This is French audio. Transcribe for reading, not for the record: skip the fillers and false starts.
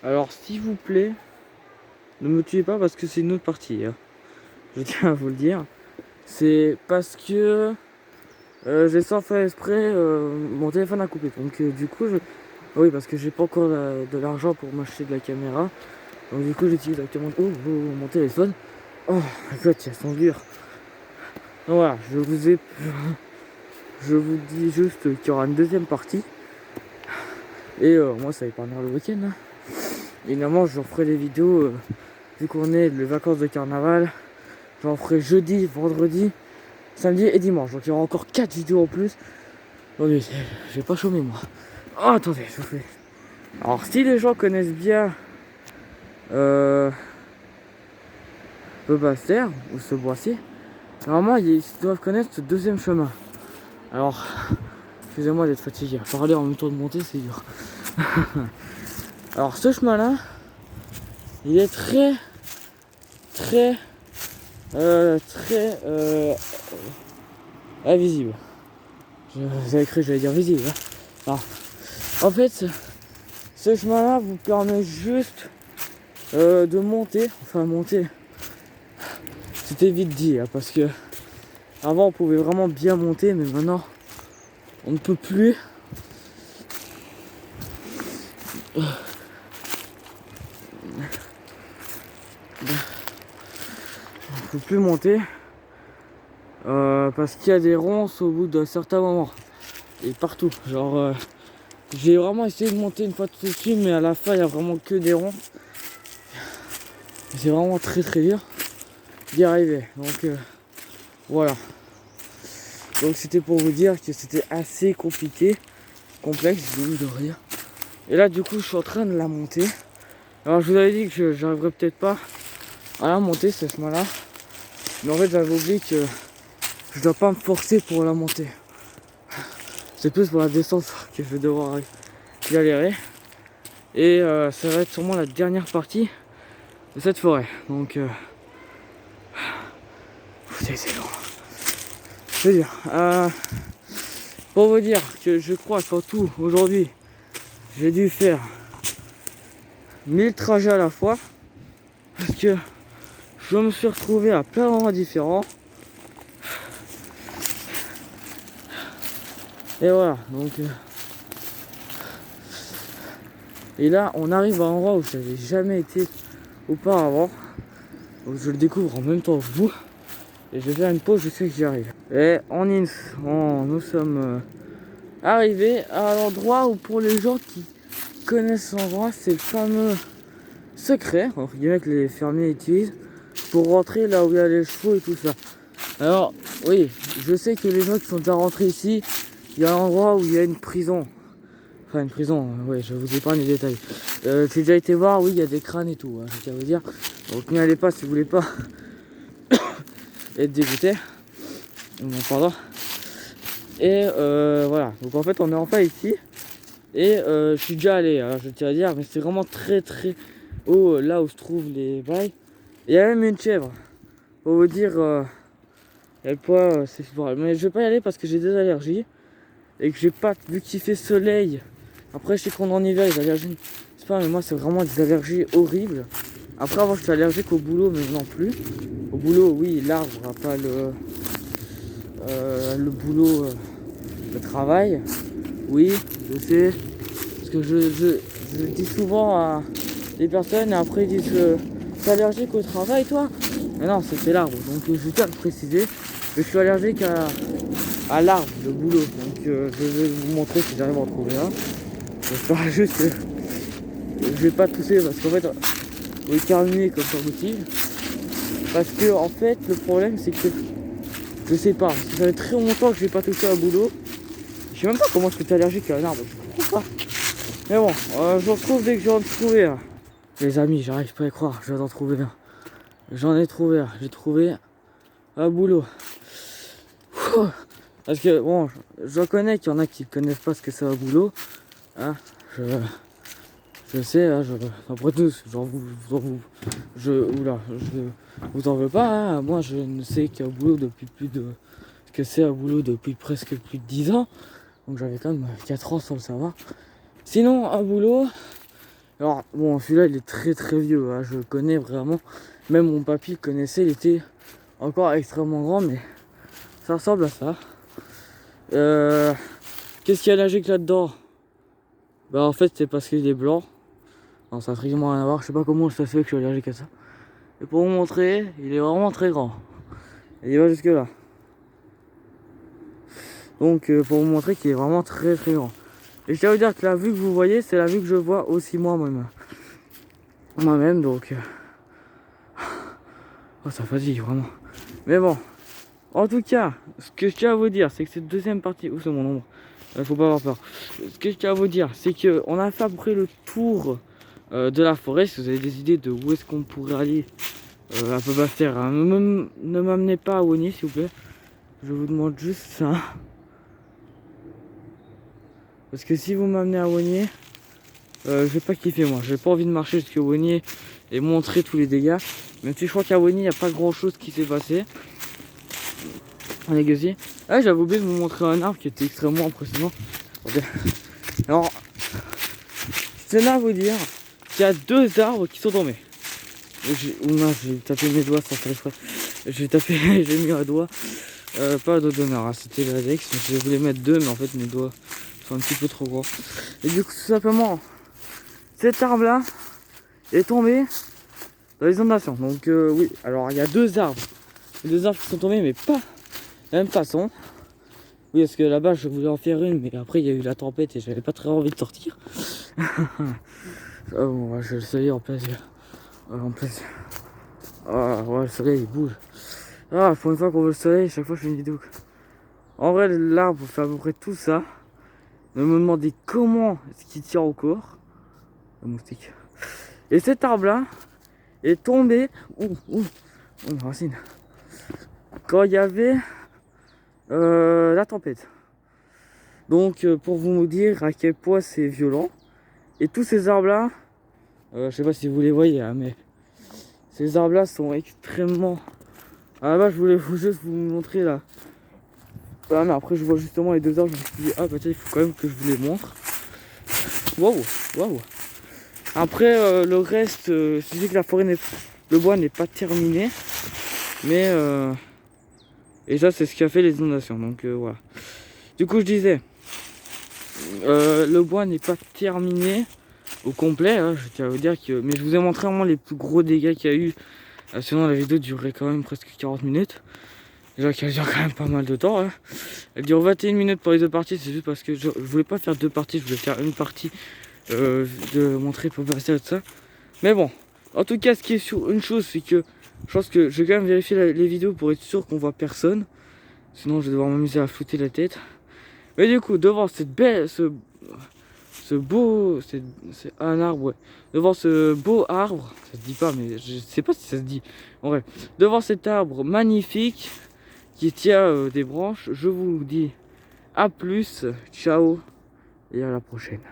Alors s'il vous plaît, ne me tuez pas parce que c'est une autre partie, hein. Je tiens à vous le dire. C'est parce que j'ai sans faire exprès, mon téléphone a coupé. Donc du coup, oui, parce que j'ai pas encore de l'argent pour m'acheter de la caméra. Donc du coup, j'utilise directement mon téléphone. Oh my god, il y a son dur. Donc voilà, je vous dis juste qu'il y aura une deuxième partie. Et moi, ça va épargner le week-end, hein. Évidemment, j'en ferai des vidéos, vu qu'on est les vacances de carnaval. J'en ferai jeudi, vendredi, samedi et dimanche. Donc il y aura encore 4 vidéos en plus. Attendez, je vais pas chômer moi. Oh, attendez, je vous fais. Alors si les gens connaissent bien le Bastère ou ce Boissier, normalement ils doivent connaître ce deuxième chemin. Alors, excusez-moi d'être fatigué. Parler en même temps de monter, c'est dur. Alors ce chemin-là, il est très invisible. Vous avez cru que j'allais dire visible, hein. Alors, en fait, ce chemin-là vous permet juste de monter. Enfin, monter, c'était vite dit, hein, parce que avant on pouvait vraiment bien monter, mais maintenant on ne peut plus. On peut plus monter parce qu'il y a des ronces au bout d'un certain moment et partout. Genre, j'ai vraiment essayé de monter une fois tout dessus, mais à la fin il y a vraiment que des ronces. C'est vraiment très dur d'y arriver. Donc voilà. Donc c'était pour vous dire que c'était assez compliqué, complexe, j'ai oublié de rire. Et là du coup je suis en train de la monter. Alors je vous avais dit que j'arriverais peut-être pas à la monter ce chemin-là. Mais en fait j'avais oublié que je dois pas me forcer pour la monter. C'est plus pour la descente que je vais devoir galérer. Et ça va être sûrement la dernière partie de cette forêt. Donc c'est long. Je veux dire, pour vous dire que je crois qu'en tout aujourd'hui j'ai dû faire 1000 trajets à la fois. Parce que je me suis retrouvé à plein d'endroits différents. Et voilà, donc et là on arrive à un endroit où je n'avais jamais été auparavant. Donc je le découvre en même temps que vous. Et je vais faire une pause, je sais que j'y arrive. Et nous sommes arrivés à l'endroit où, pour les gens qui connaissent l'endroit, c'est le fameux secret, entre guillemets, que les fermiers utilisent pour rentrer là où il y a les chevaux et tout ça. Alors oui, je sais que les gens qui sont déjà rentrés ici, il y a un endroit où il y a une prison. Enfin une prison, ouais, je vous épargne les détails. J'ai déjà été voir, oui, il y a des crânes et tout, hein, je tiens à vous dire. Donc n'y allez pas si vous voulez pas être dégoûté. Non, pardon. Et voilà, donc en fait on est enfin ici. Et je suis déjà allé, alors je tiens à dire, mais c'est vraiment très haut, là où se trouvent les bails. Il y a même une chèvre, pour vous dire quel point c'est fort. Mais je vais pas y aller parce que j'ai des allergies. Et que j'ai pas, vu qu'il fait soleil. Après je sais qu'on est en hiver, les allergies, c'est pas, mais moi c'est vraiment des allergies horribles. Après avant j'étais allergique au boulot, mais non plus. Au boulot, oui, l'arbre, pas le boulot, le travail. Oui, je sais. Parce que je dis souvent à des personnes et après ils disent t'es allergique au travail toi? Mais non, c'était l'arbre. Donc je tiens à le préciser. Je suis allergique à l'arbre, le boulot. Donc je vais vous montrer si j'arrive à en trouver un. J'espère juste que je vais pas tousser parce qu'en fait on est éternuer comme ça motive. Parce que en fait le problème c'est que je sais pas, ça fait très longtemps que j'ai pas touché un boulot. Je sais même pas comment je suis allergique à un arbre, je comprends pas. Mais bon, je retrouve dès que j'en ai trouvé un. Les amis, j'arrive pas à y croire, je viens d'en trouver un. J'en ai trouvé un, j'ai trouvé un boulot. Parce que bon, je reconnais qu'il y en a qui connaissent pas ce que c'est un boulot. Hein, je sais, hein, après tout, je vous en veux pas, hein. Moi je ne sais qu'un boulot depuis que c'est un boulot depuis presque plus de 10 ans. Donc j'avais quand même 4 ans sans le savoir. Sinon, un boulot, Alors bon, celui-là il est très très vieux, hein, je le connais vraiment. Même mon papy le connaissait, il était encore extrêmement grand, mais ça ressemble à ça. Qu'est-ce qu'il y a allergique là-dedans? Bah en fait c'est parce qu'il est blanc. Non, ça n'a strictement rien à voir, je sais pas comment ça se fait que je suis allergique à ça. Et pour vous montrer, il est vraiment très grand. Et il va jusque là. Donc pour vous montrer qu'il est vraiment très très grand. Et je tiens à vous dire que la vue que vous voyez, c'est la vue que je vois aussi moi-même. Moi-même, donc... Oh, ça fatigue vraiment. Mais bon, en tout cas, ce que je tiens à vous dire, c'est que cette deuxième partie... Où c'est mon ombre? Faut pas avoir peur. Ce que je tiens à vous dire, c'est qu'on a fait à peu près le tour de la forêt. Si vous avez des idées de où est-ce qu'on pourrait aller à peu près faire, hein. Ne m'amenez pas à Wony, s'il vous plaît. Je vous demande juste ça. Parce que si vous m'amenez à Wony, je vais pas kiffer moi. J'ai pas envie de marcher jusqu'à Wony et montrer tous les dégâts. Même si je crois qu'à Wony, il n'y a pas grand chose qui s'est passé. On est gueusier. Ah, j'avais oublié de vous montrer un arbre qui était extrêmement impressionnant. Alors, je tenais à vous dire qu'il y a 2 arbres qui sont tombés. J'ai tapé mes doigts sans faire exprès. J'ai mis un doigt. Pas un doigt d'honneur, hein, c'était l'index. Je voulais mettre 2, mais en fait mes doigts sont un petit peu trop gros. Et du coup, tout simplement, cet arbre là est tombé dans les inondations. Donc oui, alors il y a 2 arbres. 2 arbres qui sont tombés, mais pas de la même façon. Oui, parce que là-bas je voulais en faire une, mais après il y a eu la tempête et j'avais pas très envie de sortir. Bon, je le soleil en plein yeux. En plein yeux. Ah ouais, le soleil il bouge. Ah, pour une fois qu'on veut le soleil, chaque fois je fais une vidéo. En vrai, l'arbre fait à peu près tout ça. Ne me demandez comment est-ce qu'il tient encore. Le moustique. Et cet arbre là est tombé. Une racine. Quand il y avait la tempête. Donc pour vous dire à quel point c'est violent. Et tous ces arbres là, je sais pas si vous les voyez, hein, mais ces arbres là sont extrêmement... Ah là-bas je voulais juste vous montrer là. Ah mais après je vois justement les 2 arbres, je me suis dit ah bah tiens il faut quand même que je vous les montre. Waouh, waouh. Après le reste, je sais que la forêt le bois n'est pas terminé. Mais et ça c'est ce qui a fait les inondations. Donc voilà. Du coup je disais, le bois n'est pas terminé au complet, hein, je tiens à vous dire que... Mais je vous ai montré vraiment les plus gros dégâts qu'il y a eu. Sinon la vidéo durerait quand même presque 40 minutes. Déjà qu'elle dure quand même pas mal de temps, hein. Elle dure 21 minutes pour les 2 parties. C'est juste parce que je voulais pas faire 2 parties. Je voulais faire une partie de montrer pour passer à tout ça. Mais bon, en tout cas ce qui est sûr, une chose c'est que je pense que je vais quand même vérifier les vidéos pour être sûr qu'on voit personne. Sinon je vais devoir m'amuser à flouter la tête. Mais du coup devant cette belle... Ce beau... C'est un arbre, ouais. Devant ce beau arbre, ça se dit pas, mais je sais pas si ça se dit. En vrai, devant cet arbre magnifique qui tient des branches, je vous dis à plus, ciao et à la prochaine.